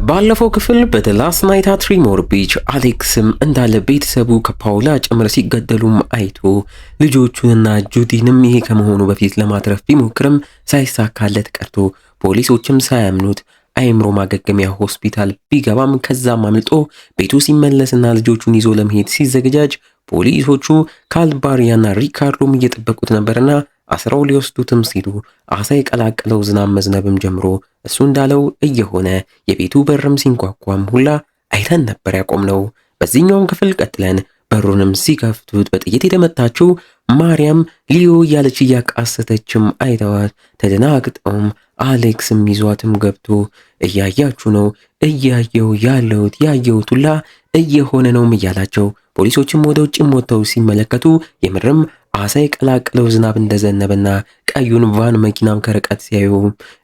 ባለፈው ክፍል በላስት ናይት አት ሪሞር ቢች አሌክስም እንዳለ ቤተሰቡ ከፓውላ ጭምር ሲገደሉም አይቶ ልጆቹንና ጁዲንም ይሄ ከመሆኑ በፊት ለማትረፍ ቢሞክርም ሳይሳካለት ቀርቶ ፖሊሶችም ሳያምኑት አይምሮ ማገገሚያ ሆስፒታል ቢገባም ከዛም አምልጦ ቤቱ ሲመለስና ልጆቹን ይዞ ለመሄድ ሲዘገጃጅ ፖሊሶቹ ካልባሪያና ሪካርዶም እየጠበቁት ነበርና አስራው ሊወስዱትም ሲሉ አሳ የቀላቀለው ዝናብ መዝነብም ጀምሮ እሱ እንዳለው እየሆነ የቤቱ በርም ሲንኳኳም ሁላ አይተን ነበር ያቆምነው። በዚህኛውም ክፍል ቀጥለን በሩንም ሲከፍቱት በጥይት የተመታችው ማርያም ሊዮ እያለች እያቃሰተችም አይተዋት ተደናግጠውም አሌክስም ይዟትም ገብቶ እያያችሁ ነው እያየው ያለውት ያየውት ሁላ እየሆነ ነውም እያላቸው ፖሊሶችም ወደ ውጭም ወጥተው ሲመለከቱ የምርም አሳ የቀላቀለው ዝናብ እንደዘነበና ቀዩን ቫን መኪናም ከርቀት ሲያዩ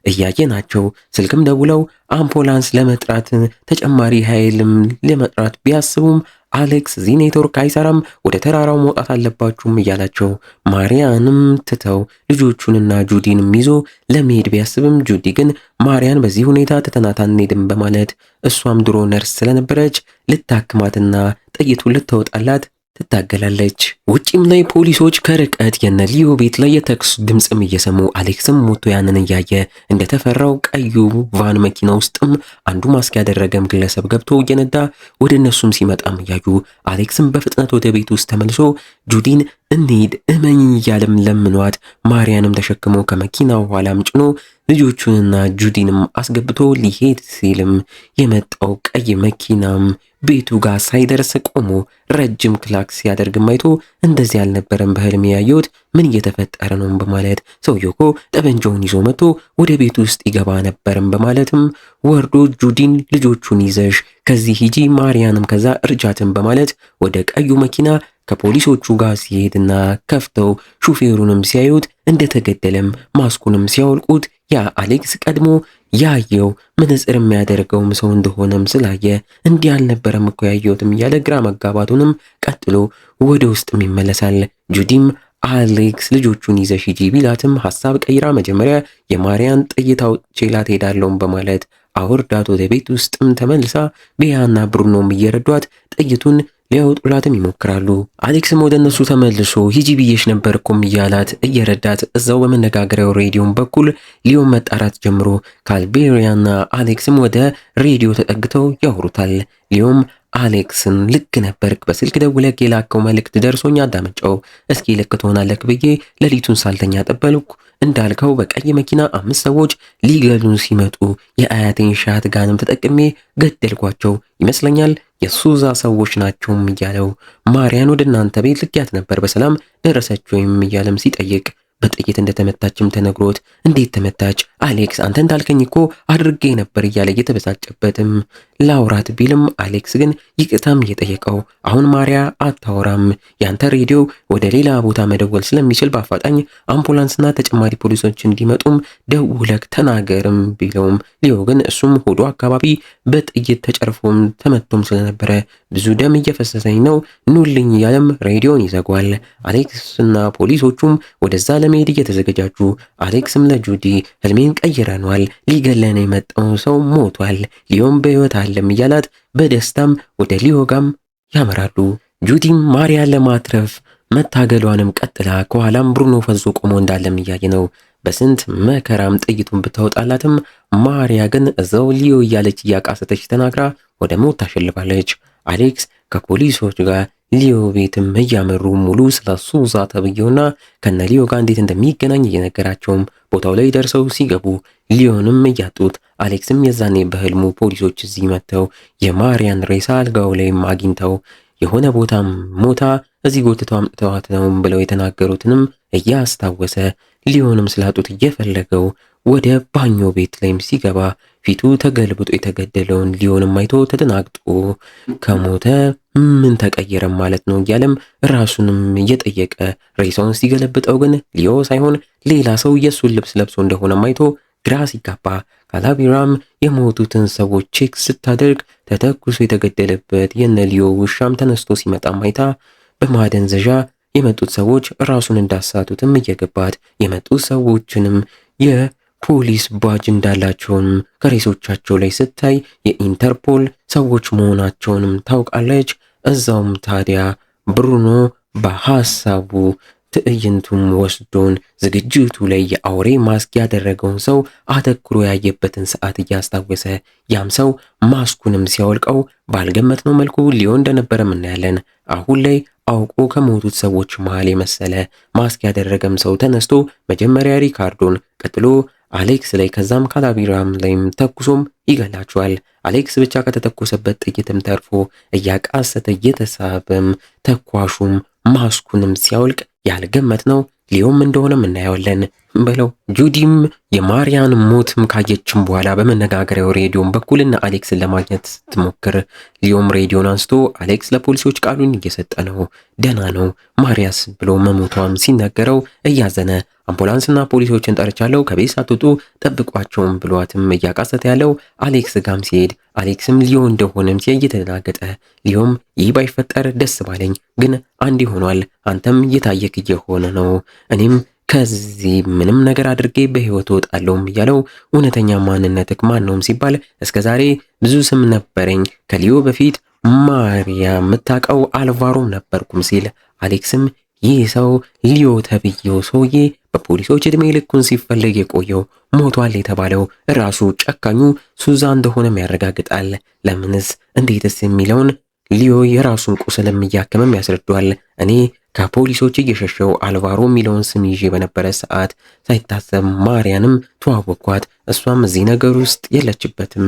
እያየናቸው ስልክም ደውለው አምቡላንስ ለመጥራት ተጨማሪ ኃይልም ለመጥራት ቢያስቡም አሌክስ እዚህ ኔትወርክ አይሰራም፣ ወደ ተራራው መውጣት አለባችሁም እያላቸው ማሪያንም ትተው ልጆቹንና ጁዲንም ይዞ ለመሄድ ቢያስብም ጁዲ ግን ማሪያን በዚህ ሁኔታ ትተናት አንሄድም በማለት እሷም ድሮ ነርስ ስለነበረች ልታክማትና ጥይቱን ልትወጣላት ትታገላለች። ውጪም ላይ ፖሊሶች ከርቀት የነ ሊዮ ቤት ላይ የተኩስ ድምጽም እየሰሙ አሌክስም ሞቶ ያንን እያየ እንደተፈራው ቀዩ ቫን መኪና ውስጥም አንዱ ማስክ ያደረገም ግለሰብ ገብቶ እየነዳ ወደ እነሱም ሲመጣም እያዩ አሌክስም በፍጥነት ወደ ቤት ውስጥ ተመልሶ ጁዲን እንሂድ እመኝ እያለም ለምኗት ማርያንም ተሸክሞ ከመኪናው ኋላም ጭኖ ልጆቹንና ጁዲንም አስገብቶ ሊሄድ ሲልም የመጣው ቀይ መኪናም ቤቱ ጋር ሳይደርስ ቆሞ ረጅም ክላክስ ሲያደርግም አይቶ እንደዚህ አልነበረም በህልም ያየሁት ምን እየተፈጠረ ነው በማለት ሰውየው እኮ ጠበንጃውን ይዞ መጥቶ ወደ ቤቱ ውስጥ ይገባ ነበርም በማለትም ወርዶ ጁዲን ልጆቹን ይዘሽ ከዚህ ሂጂ ማርያንም ከዛ እርጃትን በማለት ወደ ቀዩ መኪና ከፖሊሶቹ ጋር ሲሄድና ከፍተው ሹፌሩንም ሲያዩት እንደተገደለም ማስኩንም ሲያወልቁት ያ አሌክስ ቀድሞ ያየው መነጽር የሚያደርገውም ሰው እንደሆነም ስላየ እንዲህ አልነበረም እኮ ያየሁትም እያለ ግራ መጋባቱንም ቀጥሎ ወደ ውስጥም ይመለሳል። ጁዲም አሌክስ ልጆቹን ይዘሽ ሂጂ ቢላትም ሐሳብ ቀይራ መጀመሪያ የማርያን ጥይት አውጥቼላት ሄዳለሁም በማለት አውርዳት ወደ ቤት ውስጥም ተመልሳ ቢያና ብሩኖም እየረዷት ጥይቱን ሊያወጡላትም ይሞክራሉ። አሌክስም ወደ እነሱ ተመልሶ ሂጂ ብዬሽ ነበርኩም እያላት እየረዳት እዛው በመነጋገሪያው ሬዲዮን በኩል ሊዮን መጣራት ጀምሮ ካልቤሪያና አሌክስም ወደ ሬዲዮ ተጠግተው ያወሩታል። ሊዮም አሌክስን ልክ ነበርክ፣ በስልክ ደውለህ የላከው መልእክት ደርሶኝ አዳመጨው፣ እስኪ ልክ ትሆናለህ ብዬ ሌሊቱን ሳልተኛ ጠበልኩ፣ እንዳልከው በቀይ መኪና 5 ሰዎች ሊገሉን ሲመጡ የአያቴን ሻት ጋንም ተጠቅሜ ገደልኳቸው ይመስለኛል የሱዛ ሰዎች ናቸውም እያለው ማርያን ወደ እናንተ ቤት ልኪያት ነበር በሰላም ደረሰች ወይም እያለም ሲጠይቅ በጥይት እንደተመታችም ተነግሮት እንዴት ተመታች አሌክስ አንተ እንዳልከኝ እኮ አድርጌ ነበር እያለ እየተበሳጨበትም ላውራት ቢልም አሌክስ ግን ይቅርታም እየጠየቀው አሁን ማርያ አታወራም፣ ያንተ ሬዲዮ ወደ ሌላ ቦታ መደወል ስለሚችል በአፋጣኝ አምቡላንስና ተጨማሪ ፖሊሶች እንዲመጡም ደውለክ ተናገርም ቢለውም ሊዮ ግን እሱም ሆዶ አካባቢ በጥይት ተጨርፎም ተመቶም ስለነበረ ብዙ ደም እየፈሰሰኝ ነው ኑልኝ እያለም ሬዲዮን ይዘጓል። አሌክስና ፖሊሶቹም ወደዛ ለመሄድ እየተዘገጃጁ አሌክስም ለጁዲ ህልሜን ቀይረናል፣ ሊገለን የመጣው ሰው ሞቷል፣ ሊዮም በህይወት አለም እያላት በደስታም ወደ ሊዮ ጋም ያመራሉ። ጁዲም ማርያን ለማትረፍ መታገሏንም ቀጥላ ከኋላም ብሩኖ ፈዞ ቆሞ እንዳለም እያየ ነው። በስንት መከራም ጥይቱን ብታወጣላትም ማርያ ግን እዛው ሊዮ እያለች እያቃሰተች ተናግራ ወደ ሞት ታሸልባለች። አሌክስ ከፖሊሶች ጋር ሊዮ ቤትም እያመሩ ሙሉ ስለ ሱዛ ተብየውና ከነ ሊዮ ጋር እንዴት እንደሚገናኝ እየነገራቸውም ቦታው ላይ ደርሰው ሲገቡ ሊዮንም እያጡት አሌክስም የዛኔ በህልሙ ፖሊሶች እዚህ መጥተው የማርያን ሬሳ አልጋው ላይም አግኝተው የሆነ ቦታም ሞታ እዚህ ጎትተው አምጥተዋት ነው ብለው የተናገሩትንም እያስታወሰ ሊዮንም ስላጡት እየፈለገው ወደ ባኞ ቤት ላይም ሲገባ ፊቱ ተገልብጦ የተገደለውን ሊዮንም አይቶ ተደናግጦ ከሞተ ምን ተቀየረም ማለት ነው እያለም ራሱንም እየጠየቀ ሬሳውን ሲገለብጠው ግን ሊዮ ሳይሆን ሌላ ሰው የሱን ልብስ ለብሶ እንደሆነም አይቶ ግራ ሲጋባ ካላቢራም የሞቱትን ሰዎች ቼክ ስታደርግ ተተኩሶ የተገደለበት የነ ሊዮ ውሻም ተነስቶ ሲመጣም አይታ በማደንዘዣ የመጡት ሰዎች ራሱን እንዳሳቱትም እየገባት የመጡት ሰዎችንም ፖሊስ ባጅ እንዳላቸውንም ከሬሶቻቸው ላይ ስታይ የኢንተርፖል ሰዎች መሆናቸውንም ታውቃለች። እዛውም ታዲያ ብሩኖ በሐሳቡ ትዕይንቱም ወስዶን ዝግጅቱ ላይ የአውሬ ማስክ ያደረገውን ሰው አተኩሮ ያየበትን ሰዓት እያስታወሰ ያም ሰው ማስኩንም ሲያወልቀው ባልገመትነው መልኩ ሊሆን እንደነበረም እናያለን። አሁን ላይ አውቆ ከሞቱት ሰዎች መሃል የመሰለ ማስክ ያደረገም ሰው ተነስቶ መጀመሪያ ሪካርዶን፣ ቀጥሎ አሌክስ ላይ ከዛም ካላቢራም ላይም ተኩሶም ይገላቸዋል። አሌክስ ብቻ ከተተኮሰበት ጥይትም ተርፎ እያቃሰተ እየተሳበም ተኳሹም ማስኩንም ሲያወልቅ ያልገመትነው ሊዮም እንደሆነም እናየዋለን በለው። ጁዲም የማሪያን ሞትም ካየችም በኋላ በመነጋገሪያው ሬዲዮን በኩልና አሌክስን ለማግኘት ስትሞክር ሊዮም ሬዲዮን አንስቶ አሌክስ ለፖሊሶች ቃሉን እየሰጠ ነው፣ ደህና ነው ማሪያስ ብሎ መሞቷም ሲነገረው እያዘነ አምቡላንስና ፖሊሶችን ጠርቻለሁ ከቤት ሳትወጡ ጠብቋቸውም ብሏትም እያቃሰተ ያለው አሌክስ ጋም ሲሄድ አሌክስም ሊዮ እንደሆነም እየተናገጠ ሊዮም ይህ ባይፈጠር ደስ ባለኝ፣ ግን አንድ ሆኗል፣ አንተም እየታየክ እየሆነ ነው፣ እኔም ከዚህ ምንም ነገር አድርጌ በህይወት ወጣለሁም እያለው እውነተኛ ማንነትክ ማን ነውም ሲባል እስከዛሬ ብዙ ስም ነበረኝ፣ ከሊዮ በፊት ማሪያ የምታውቀው አልቫሮም ነበርኩም ሲል አሌክስም ይህ ሰው ሊዮ ተብዬው ሰውዬ በፖሊሶች እድሜ ልኩን ሲፈለግ የቆየው ሞቷል የተባለው ራሱ ጨካኙ ሱዛ እንደሆነም ያረጋግጣል። ለምንስ እንዴትስ የሚለውን ሊዮ የራሱን ቁስልም እያከመም ያስረዷል። እኔ ከፖሊሶች እየሸሸው አልቫሮ የሚለውን ስም ይዤ በነበረ ሰዓት ሳይታሰብ ማሪያንም ተዋወቅኳት። እሷም እዚህ ነገር ውስጥ የለችበትም።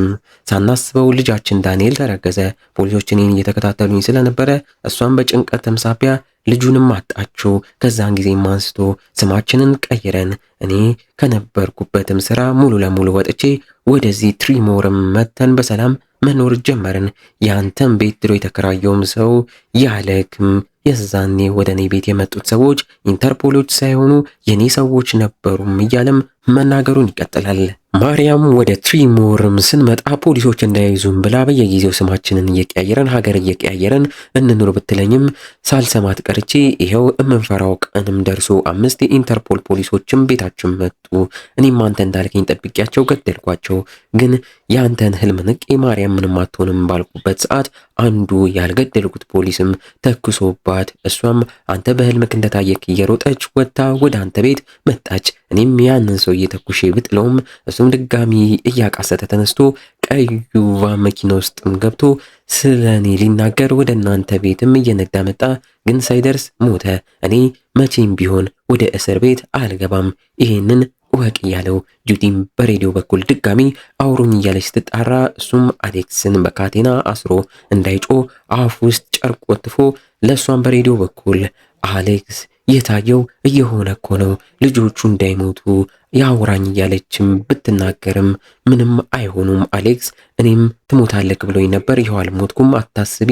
ሳናስበው ልጃችን ዳንኤል ተረገዘ። ፖሊሶች እኔን እየተከታተሉኝ ስለነበረ እሷም በጭንቀትም ሳቢያ ልጁንም አጣችው። ከዛን ጊዜም አንስቶ ስማችንን ቀይረን እኔ ከነበርኩበትም ስራ ሙሉ ለሙሉ ወጥቼ ወደዚህ ትሪሞርም መተን በሰላም መኖር ጀመርን። ያንተም ቤት ድሮ የተከራየውም ሰው ያለክም የዛኔ ወደ እኔ ቤት የመጡት ሰዎች ኢንተርፖሎች ሳይሆኑ የኔ ሰዎች ነበሩም እያለም መናገሩን ይቀጥላል። ማርያም ወደ ትሪሞርም ስንመጣ ፖሊሶች እንዳይዙም ብላ በየጊዜው ስማችንን እየቀያየረን ሀገር እየቀያየረን እንኑር ብትለኝም ሳልሰማት ቀርቼ ይሄው የምንፈራው ቀንም ደርሶ 5 የኢንተርፖል ፖሊሶችም ቤታችን መጡ። እኔም አንተ እንዳልከኝ ጠብቂያቸው ገደልኳቸው። ግን ያንተን ህልም ንቄ ማርያም ምንም አትሆንም ባልኩበት ሰዓት አንዱ ያልገደልኩት ፖሊስም ተኩሶባት እሷም አንተ በህልምክ እንደታየክ እየሮጠች ወጥታ ወደ አንተ ቤት መጣች። እኔም ያንን ሰው እየተኩሼ ብጥለውም እሱም ድጋሚ እያቃሰተ ተነስቶ ቀዩ ቫን መኪና ውስጥም ገብቶ ስለኔ ሊናገር ወደ እናንተ ቤትም እየነዳ መጣ። ግን ሳይደርስ ሞተ። እኔ መቼም ቢሆን ወደ እስር ቤት አልገባም፣ ይሄንን ወቅ እያለው ጁዲም በሬዲዮ በኩል ድጋሚ አውሩኝ እያለች ስትጣራ እሱም አሌክስን በካቴና አስሮ እንዳይጮ አፍ ውስጥ ጨርቅ ወጥፎ ለእሷም በሬዲዮ በኩል አሌክስ የታየው እየሆነ እኮ ነው፣ ልጆቹ እንዳይሞቱ ያውራኝ እያለችም ብትናገርም ምንም አይሆኑም አሌክስ፣ እኔም ትሞታለክ ብሎኝ ነበር፣ ይኸው አልሞትኩም፣ አታስቢ፣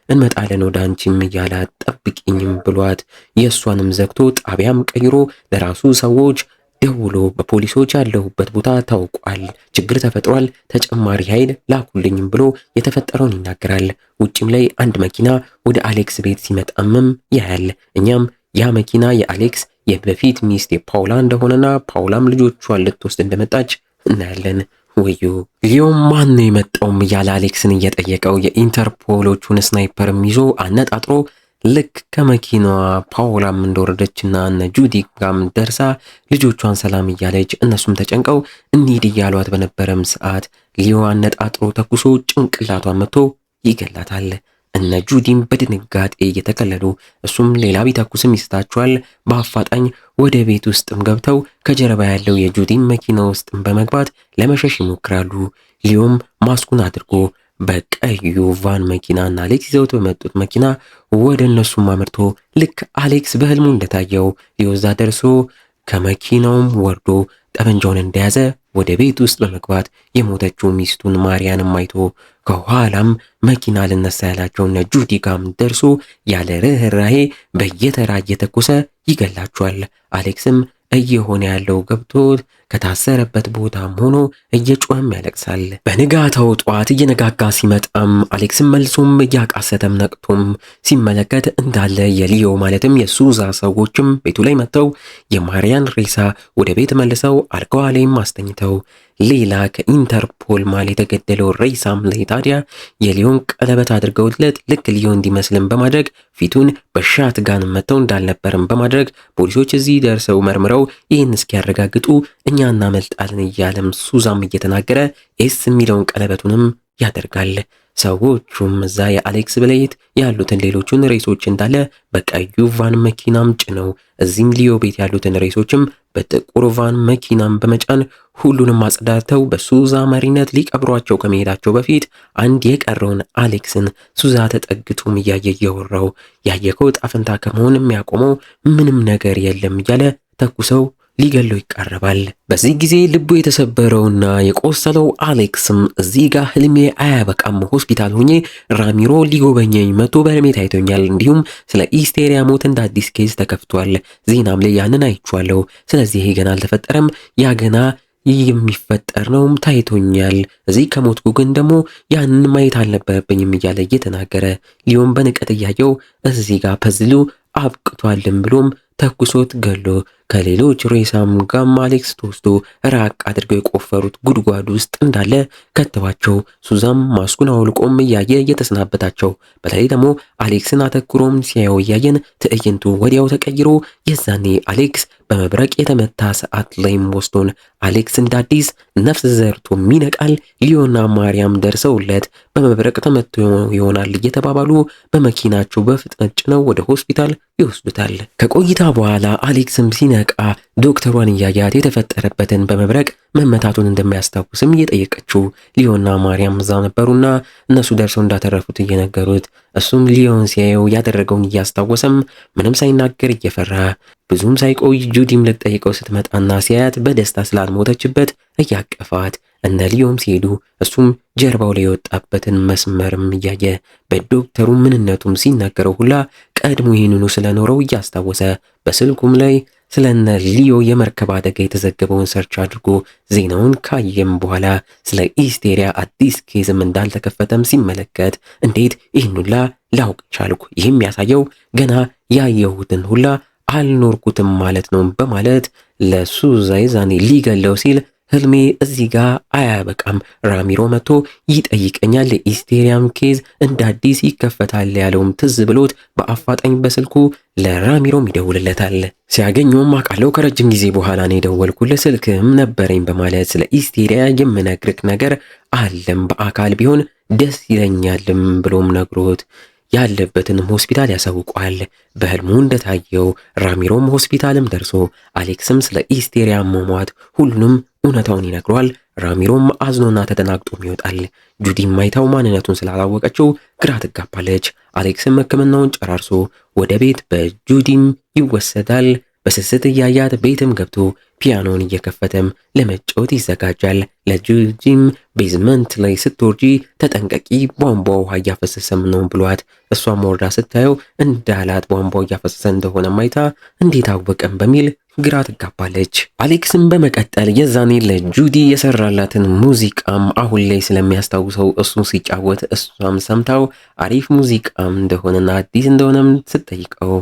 እንመጣለን ወደ አንቺም እያላት ጠብቂኝም ብሏት የእሷንም ዘግቶ ጣቢያም ቀይሮ ለራሱ ሰዎች ደውሎ በፖሊሶች ያለሁበት ቦታ ታውቋል፣ ችግር ተፈጥሯል፣ ተጨማሪ ኃይል ላኩልኝም ብሎ የተፈጠረውን ይናገራል። ውጭም ላይ አንድ መኪና ወደ አሌክስ ቤት ሲመጣምም ያያል። እኛም ያ መኪና የአሌክስ የበፊት ሚስት የፓውላ እንደሆነና ፓውላም ልጆቿን ልትወስድ እንደመጣች እናያለን። ወዮ ሊዮም ማን ነው የመጣውም እያለ አሌክስን እየጠየቀው የኢንተርፖሎቹን ስናይፐርም ይዞ አነጣጥሮ ልክ ከመኪናዋ ፓውላም እንደወረደችና እነ ጁዲ ጋም ደርሳ ልጆቿን ሰላም እያለች እነሱም ተጨንቀው እንሂድ እያሏት በነበረም ሰዓት ሊዮ አነጣጥሮ ተኩሶ ጭንቅላቷን መቶ ይገላታል። እነ ጁዲም በድንጋጤ እየተከለሉ እሱም ሌላ ቢተኩስም ይስታቸዋል። በአፋጣኝ ወደ ቤት ውስጥም ገብተው ከጀርባ ያለው የጁዲም መኪና ውስጥም በመግባት ለመሸሽ ይሞክራሉ። ሊዮም ማስኩን አድርጎ በቀዩ ቫን መኪናና አሌክስ ይዘውት በመጡት መኪና ወደ እነሱም አምርቶ ልክ አሌክስ በህልሙ እንደታየው ሊዮዛ ደርሶ ከመኪናውም ወርዶ ጠመንጃውን እንደያዘ ወደ ቤት ውስጥ በመግባት የሞተችው ሚስቱን ማሪያንም አይቶ ከኋላም መኪና ልነሳ ያላቸውና ጁዲ ጋም ደርሶ ያለ ርህራሄ በየተራ እየተኮሰ ይገላቸዋል። አሌክስም እየሆነ ያለው ገብቶት ከታሰረበት ቦታም ሆኖ እየጮኸም ያለቅሳል። በንጋታው ጠዋት እየነጋጋ ሲመጣም አሌክስም መልሶም እያቃሰተም ነቅቶም ሲመለከት እንዳለ የሊዮ ማለትም የሱዛ ሰዎችም ቤቱ ላይ መጥተው የማሪያን ሬሳ ወደ ቤት መልሰው አልጋዋ ላይም አስተኝተው ሌላ ከኢንተርፖል ማል የተገደለው ሬሳም ላይ ታዲያ የሊዮን ቀለበት አድርገውለት ልክ ሊዮ እንዲመስልም በማድረግ ፊቱን በሻትጋን መተው እንዳልነበርም በማድረግ ፖሊሶች እዚህ ደርሰው መርምረው ይህን እስኪያረጋግጡ እኛ እናመልጣለን እያለም ሱዛም እየተናገረ ኤስ የሚለውን ቀለበቱንም ያደርጋል። ሰዎቹም እዛ የአሌክስ ብለይት ያሉትን ሌሎቹን ሬሶች እንዳለ በቀዩ ቫን መኪናም ጭነው እዚህም ሊዮ ቤት ያሉትን ሬሶችም በጥቁር ቫን መኪናም በመጫን ሁሉንም አጽዳተው በሱዛ መሪነት ሊቀብሯቸው ከመሄዳቸው በፊት አንድ የቀረውን አሌክስን ሱዛ ተጠግቶም እያየ እየወራው ያየከው ጣፍንታ ከመሆን የሚያቆመው ምንም ነገር የለም እያለ ተኩሰው ሊገለው ይቃረባል። በዚህ ጊዜ ልቡ የተሰበረውና የቆሰለው አሌክስም እዚህ ጋር ህልሜ አያበቃም፣ ሆስፒታል ሆኜ ራሚሮ ሊጎበኘኝ መጥቶ በህልሜ ታይቶኛል፣ እንዲሁም ስለ ኢስቴሪያ ሞት እንደ አዲስ ኬዝ ተከፍቷል፣ ዜናም ላይ ያንን አይቼዋለሁ፣ ስለዚህ ይሄ ገና አልተፈጠረም፣ ያ ገና የሚፈጠር ነውም ታይቶኛል፣ እዚህ ከሞትኩ ግን ደግሞ ያንን ማየት አልነበረብኝም እያለ እየተናገረ ሊዮን በንቀት እያየው እዚህ ጋር ፐዝሉ አብቅቷልም ብሎም ተኩሶት ገሎ ከሌሎች ሬሳም ጋም አሌክስ ተወስዶ ራቅ አድርገው የቆፈሩት ጉድጓድ ውስጥ እንዳለ ከተዋቸው። ሱዛም ማስኩን አውልቆም እያየ እየተሰናበታቸው፣ በተለይ ደግሞ አሌክስን አተኩሮም ሲያየው እያየን ትዕይንቱ ወዲያው ተቀይሮ የዛኔ አሌክስ በመብረቅ የተመታ ሰዓት ላይም ወስዶን አሌክስ እንዳዲስ ነፍስ ዘርቶም ይነቃል። ሊዮና ማርያም ደርሰውለት በመብረቅ ተመቶ ይሆናል እየተባባሉ በመኪናቸው በፍጥነት ጭነው ወደ ሆስፒታል ይወስዱታል። ከቆይታ በኋላ አሌክስም ሲነቃ ዶክተሯን እያያት የተፈጠረበትን በመብረቅ መመታቱን እንደሚያስታውስም እየጠየቀችው ሊዮና ማርያም እዛ ነበሩና እነሱ ደርሰው እንዳተረፉት እየነገሩት እሱም ሊዮን ሲያየው ያደረገውን እያስታወሰም ምንም ሳይናገር እየፈራ ብዙም ሳይቆይ ጁዲም ልትጠይቀው ስትመጣና ሲያያት በደስታ ስላልሞተችበት እያቀፋት እነ ሊዮም ሲሄዱ እሱም ጀርባው ላይ የወጣበትን መስመርም እያየ በዶክተሩ ምንነቱም ሲናገረው ሁላ ቀድሞ ይህንኑ ስለኖረው እያስታወሰ በስልኩም ላይ ስለነ ሊዮ የመርከብ አደጋ የተዘገበውን ሰርች አድርጎ ዜናውን ካየም በኋላ ስለ ኢስቴሪያ አዲስ ኬዝም እንዳልተከፈተም ሲመለከት እንዴት ይህን ሁላ ላውቅ ቻልኩ? ይህም ያሳየው ገና ያየሁትን ሁላ አልኖርኩትም ማለት ነው በማለት ለሱዛ ዛኔ ሊገለው ሲል ህልሜ እዚህ ጋር አያበቃም፣ ራሚሮ መጥቶ ይጠይቀኛል፣ የኢስቴሪያም ኬዝ እንደ አዲስ ይከፈታል ያለውም ትዝ ብሎት በአፋጣኝ በስልኩ ለራሚሮም ይደውልለታል። ሲያገኘውም አውቃለሁ ከረጅም ጊዜ በኋላ ነው የደወልኩልህ፣ ስልክም ነበረኝ በማለት ስለ ኢስቴሪያ የምነግርህ ነገር አለም በአካል ቢሆን ደስ ይለኛልም ብሎም ነግሮት ያለበትንም ሆስፒታል ያሳውቋል። በህልሙ እንደታየው ራሚሮም ሆስፒታልም ደርሶ አሌክስም ስለ ኢስቴሪያ መሟት ሁሉንም እውነታውን ይነግሯል። ራሚሮም አዝኖና ተደናግጦም ይወጣል። ጁዲም ማይታው ማንነቱን ስላላወቀችው ግራ ትጋባለች። አሌክስም ሕክምናውን ጨራርሶ ወደ ቤት በጁዲም ይወሰዳል። በስስት እያያት ቤትም ገብቶ ፒያኖን እየከፈተም ለመጫወት ይዘጋጃል። ለጁዲም ቤዝመንት ላይ ስትወርጂ ተጠንቀቂ፣ ቧንቧ ውሃ እያፈሰሰም ነው ብሏት እሷም ወርዳ ስታየው እንዳላት ቧንቧ እያፈሰሰ እንደሆነ ማይታ እንዴት አወቀም በሚል ግራ ትጋባለች። አሌክስም በመቀጠል የዛኔ ለጁዲ የሰራላትን ሙዚቃም አሁን ላይ ስለሚያስታውሰው እሱን ሲጫወት እሷም ሰምታው አሪፍ ሙዚቃም እንደሆነና አዲስ እንደሆነም ስትጠይቀው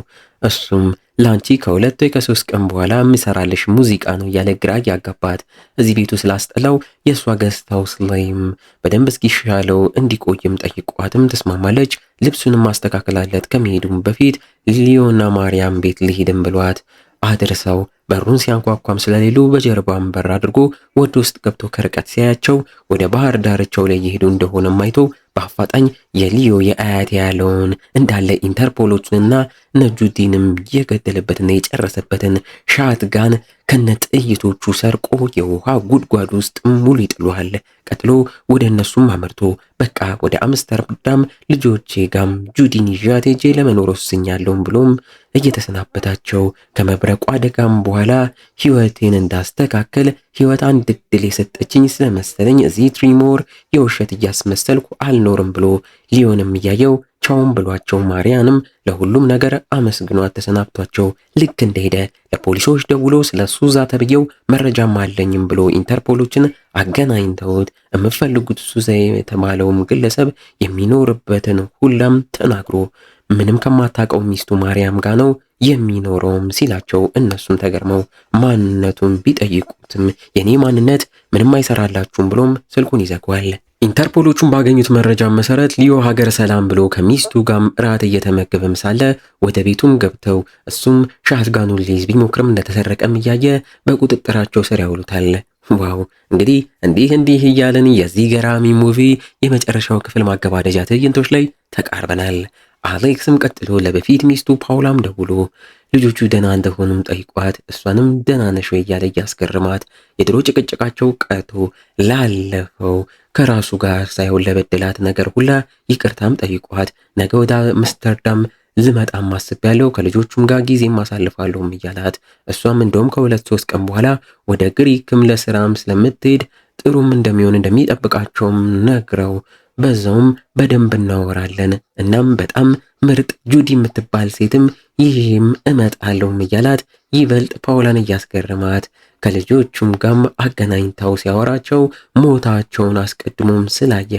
እሱም ላንቺ ከሁለት ወይ ከሶስት ቀን በኋላ የሚሰራልሽ ሙዚቃ ነው ያለ ግራ ያጋባት። እዚህ ቤቱ ስላስጠላው የእሷ ገስታውስ ላይም በደንብ እስኪሻለው እንዲቆይም ጠይቋትም ተስማማለች። ልብሱንም ማስተካከላለት ከመሄዱም በፊት ሊዮና ማርያም ቤት ልሂድም ብሏት አድርሰው በሩን ሲያንኳኳም ስለሌሉ በጀርባም በር አድርጎ ወደ ውስጥ ገብቶ ከርቀት ሲያያቸው ወደ ባህር ዳርቻው ላይ እየሄዱ እንደሆነ አይቶ በአፋጣኝ የሊዮ የአያት ያለውን እንዳለ ኢንተርፖሎችንና ነጁዲንም የገደለበትና የጨረሰበትን ሻትጋን ከነጥይቶቹ ሰርቆ የውሃ ጉድጓድ ውስጥ ሙሉ ይጥሏል። ቀጥሎ ወደ እነሱም አመርቶ በቃ ወደ አምስተርዳም ልጆቼ ጋም ጁዲን ይዣት ሄጄ ለመኖር ወስኛለሁም ብሎም እየተሰናበታቸው ከመብረቁ አደጋም በኋላ ህይወቴን እንዳስተካከል ህይወት አንድ እድል የሰጠችኝ ስለመሰለኝ እዚህ ትሪሞር የውሸት እያስመሰልኩ አልኖርም ብሎ ሊዮንም እያየው ቻውን ብሏቸው ማሪያንም ለሁሉም ነገር አመስግኗት ተሰናብቷቸው ልክ እንደሄደ ለፖሊሶች ደውሎ ስለ ሱዛ ተብዬው መረጃም አለኝም ብሎ ኢንተርፖሎችን አገናኝተውት የምፈልጉት ሱዛ የተባለውም ግለሰብ የሚኖርበትን ሁላም ተናግሮ ምንም ከማታውቀው ሚስቱ ማርያም ጋር ነው የሚኖረውም ሲላቸው እነሱም ተገርመው ማንነቱን ቢጠይቁትም የኔ ማንነት ምንም አይሰራላችሁም ብሎም ስልኩን ይዘጋዋል። ኢንተርፖሎቹን ባገኙት መረጃ መሰረት ሊዮ ሀገረ ሰላም ብሎ ከሚስቱ ጋር እራት እየተመገበም ሳለ ወደ ቤቱም ገብተው እሱም ሻትጋኑን ሊይዝ ቢሞክርም እንደተሰረቀም እያየ በቁጥጥራቸው ስር ያውሉታል። ዋው እንግዲህ እንዲህ እያለን የዚህ ገራሚ ሙቪ የመጨረሻው ክፍል ማገባደጃ ትዕይንቶች ላይ ተቃርበናል። አሌክስም ቀጥሎ ለበፊት ሚስቱ ፓውላም ደውሎ ልጆቹ ደህና እንደሆኑም ጠይቋት እሷንም ደህና ነሽ ወይ እያለ እያስገርማት የድሮ ጭቅጭቃቸው ቀርቶ ላለፈው ከራሱ ጋር ሳይሆን ለበደላት ነገር ሁላ ይቅርታም ጠይቋት ነገ ወደ አምስተርዳም ልመጣም አስቤያለሁ ከልጆቹም ጋር ጊዜም አሳልፋለሁም እያላት እሷም እንደውም ከ2-3 ቀን በኋላ ወደ ግሪክም ለስራም ስለምትሄድ ጥሩም እንደሚሆን እንደሚጠብቃቸውም ነግረው በዛውም በደንብ እናወራለን እናም በጣም ምርጥ ጁዲ የምትባል ሴትም ይህም እመጣለሁም እያላት ይበልጥ ፓውላን እያስገረማት ከልጆቹም ጋም አገናኝታው ሲያወራቸው ሞታቸውን አስቀድሞም ስላየ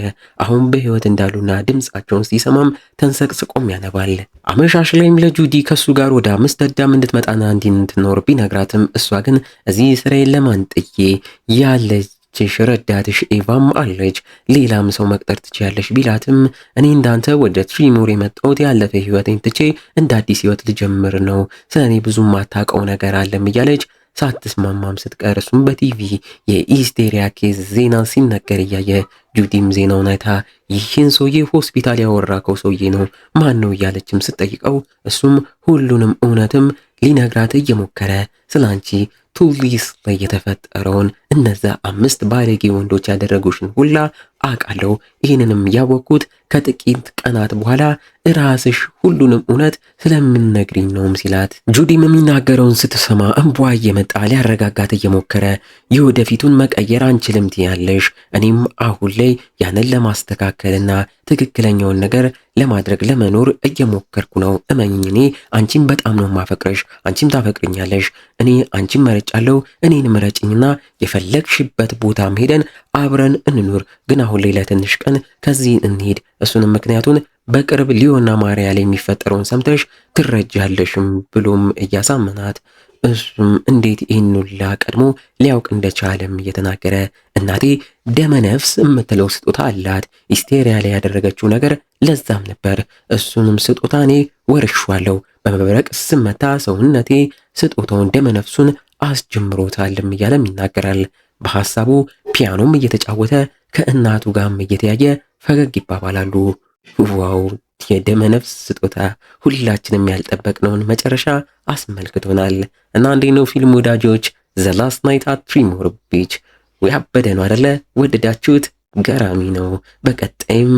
አሁን በህይወት እንዳሉና ድምጻቸውን ሲሰማም ተንሰቅስቆም ያነባል። አመሻሽ ላይም ለጁዲ ከሱ ጋር ወደ አምስተርዳም እንድትመጣና እንድትኖር ቢነግራትም እሷ ግን እዚህ ስራዬን ለማንጥዬ ያለች ረዳትሽ ኤቫም አለች ሌላም ሰው መቅጠር ትችያለሽ ቢላትም እኔ እንዳንተ ወደ ትሪሞር የመጣሁት ያለፈ ህይወቴን ትቼ እንደ አዲስ ህይወት ልጀምር ነው ስለኔ ብዙም ማታውቀው ነገር አለም እያለች ሳትስማማም ስትቀር እሱም በቲቪ የኢስቴሪያ ኬዝ ዜና ሲነገር እያየ ጁዲም ዜናውን አይታ ይህን ሰውዬ ሆስፒታል ያወራከው ሰውዬ ነው ማን ነው እያለችም ስትጠይቀው እሱም ሁሉንም እውነትም ሊነግራት እየሞከረ ስላንቺ ቱሊስ ላይ የተፈጠረውን እነዛ 5 ባለጌ ወንዶች ያደረጉሽን ሁላ አውቃለሁ ይህንንም ያወቅኩት ከጥቂት ቀናት በኋላ ራስሽ ሁሉንም እውነት ስለምንነግሪኝ ነውም ሲላት ጁዲም የሚናገረውን ስትሰማ እንቧ እየመጣ ሊያረጋጋት እየሞከረ የወደፊቱን መቀየር አንችልም ትያለሽ እኔም አሁን ላይ ያንን ለማስተካከልና ትክክለኛውን ነገር ለማድረግ ለመኖር እየሞከርኩ ነው እመኚኝ እኔ አንቺም በጣም ነው ማፈቅረሽ አንቺም ታፈቅርኛለሽ እኔ አንቺም መረጫለሁ እኔን መረጭኝና የፈለግሽበት ቦታ ሄደን አብረን እንኑር ግን አሁን ላይ ለትንሽ ቀን ከዚህ እንሂድ እሱንም ምክንያቱን በቅርብ ሊዮና ማሪያ ላይ የሚፈጠረውን ሰምተሽ ትረጃለሽም ብሎም እያሳመናት እሱም እንዴት ይህንላ ቀድሞ ሊያውቅ እንደቻለም እየተናገረ እናቴ ደመነፍስ የምትለው ስጦታ አላት ኢስቴሪያ ላይ ያደረገችው ነገር ለዛም ነበር እሱንም ስጦታ እኔ ወርሻለሁ በመብረቅ ስመታ ሰውነቴ ስጦታውን ደመነፍሱን አስጀምሮታልም እያለም ይናገራል። በሐሳቡ ፒያኖም እየተጫወተ ከእናቱ ጋርም እየተያየ ፈገግ ይባባላሉ። ዋው የደመነፍስ ስጦታ ሁላችንም ያልጠበቅነውን መጨረሻ አስመልክቶናል። እና እንዴት ነው ፊልም ወዳጆች? ዘ ላስት ናይት አት ትሪሞር ቢች ያበደ ነው አይደለ? ወደዳችሁት? ገራሚ ነው። በቀጣይም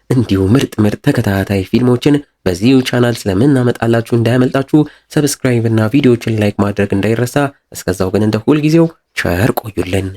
እንዲሁ ምርጥ ተከታታይ ፊልሞችን በዚሁ ቻናል ስለምናመጣላችሁ እንዳያመልጣችሁ ሰብስክራይብ እና ቪዲዮዎችን ላይክ ማድረግ እንዳይረሳ። እስከዛው ግን እንደ ሁልጊዜው ቸር ቆዩልን።